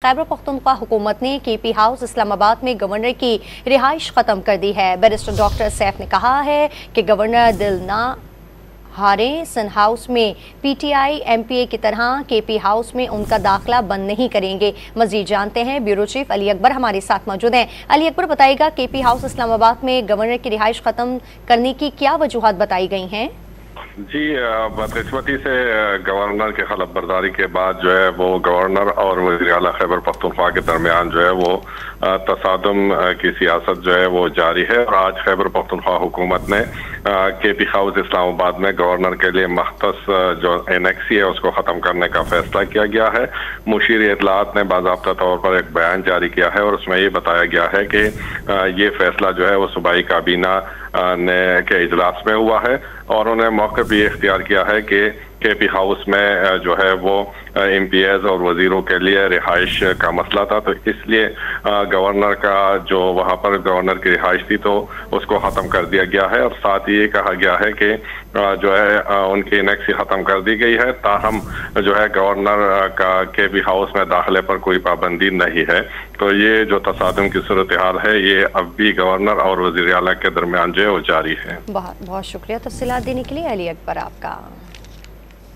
खैबर पख्तूनख्वा हुकूमत ने KP house Islamabad में गवर्नर की रिहाइश ख़त्म कर दी है। बैरिस्टर डॉक्टर सैफ ने कहा है कि गवर्नर दिल ना हारें, सन हाउस में पीटीआई एमपीए की तरह केपी हाउस में उनका दाखिला बंद नहीं करेंगे। मजीद जानते हैं, ब्यूरो चीफ अली अकबर हमारे साथ मौजूद हैं। अली अकबर, बताइएगा केपी हाउस इस्लामाबाद में गवर्नर की रिहाइश ख़त्म करने की क्या वजूहात बताई गई हैं? जी, बदकिस्मती से गवर्नर के खिलाफ बर्दारी के बाद जो है वो गवर्नर और वज़ीर आला खैबर पख्तूनख्वा के दरमियान जो है वो तसादम की सियासत जो है वो जारी है। और आज खैबर पख्तूनख्वा हुकूमत ने केपी हाउस इस्लामाबाद में गवर्नर के लिए मख्तस जो एनेक्सी है उसको ख़त्म करने का फैसला किया गया है। मुशीर इतलात ने बाज़ाब्ता तौर पर एक बयान जारी किया है और उसमें ये बताया गया है कि ये फैसला जो है वो सूबाई काबीना के इजलास में हुआ है और उन्हें मौके भी इख्तियार किया है कि केपी हाउस में जो है वो एमपीएज और वजीरों के लिए रिहाइश का मसला था, तो इसलिए गवर्नर का जो वहाँ पर गवर्नर की रिहाइश थी तो उसको ख़त्म कर दिया गया है। और साथ ही ये कहा गया है कि जो है उनकी एनेक्सी ख़त्म कर दी गई है, ताहम जो है गवर्नर का केपी हाउस में दाखिले पर कोई पाबंदी नहीं है। तो ये जो तसादुम की सूरत हाल है ये अब भी गवर्नर और वज़ीर आला के दरमियान जो है वो जारी है। बहुत बहुत शुक्रिया तफसीलात देने के लिए अली अकबर आपका।